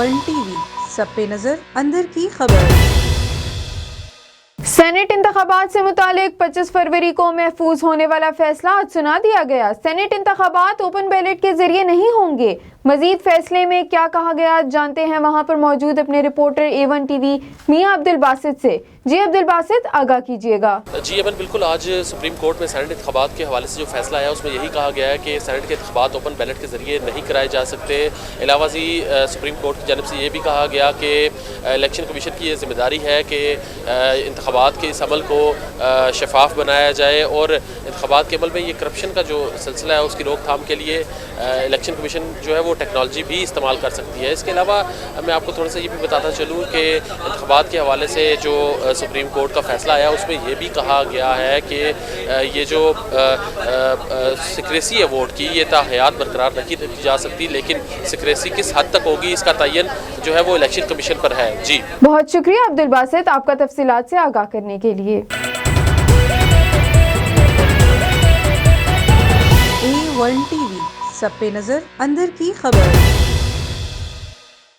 One TV, सब पे नजर, अंदर की खबर। सेनेट इंतखाबात से मुतालिक 25 फरवरी को महफूज होने वाला फैसला आज सुना दिया गया। सेनेट इंतखाबात ओपन बैलेट के जरिए नहीं होंगे। मजीद फैसले में क्या कहा गया जानते हैं वहां पर मौजूद अपने रिपोर्टर A1 टीवी मियां अब्दुल बासित से। जी अब्दुल बासित, आगाह कीजिएगा। जी अमन, बिल्कुल आज सुप्रीम कोर्ट में सेनेट इंतखाबात के हवाले से जो फैसला आया उसमें यही कहा गया है कि सेनेट के इंतखाबात ओपन बैलेट के जरिए नहीं कराए जा सकते। अलावा जी सुप्रीम कोर्ट की जानब से ये भी कहा गया कि इलेक्शन कमीशन की ये जिम्मेदारी है कि इंतखाबात के इस अमल को शफाफ बनाया जाए और इंतखाबात के अमल में ये करप्शन का जो सिलसिला है उसकी रोकथाम के लिए इलेक्शन कमीशन जो है वो टेक्नोलॉजी भी इस्तेमाल कर सकती है। इसके अलावा मैं आपको थोड़ा सा ये भी बताता चलूँ कि इंतखाबात के हवाले से जो सुप्रीम कोर्ट का फैसला आया उसमें ये भी कहा गया है कि ये जो सिक्रेसी है वोट की, ये ताहयात बरकरार नहीं रखी जा सकती, लेकिन सिक्रेसी किस हद तक होगी इसका तयन जो है वो इलेक्शन कमीशन पर है। जी बहुत शुक्रिया अब्दुल बासित आपका तफसीलात से आगाह करने के लिए। A1 टीवी, सब पे नजर, अंदर की खबर।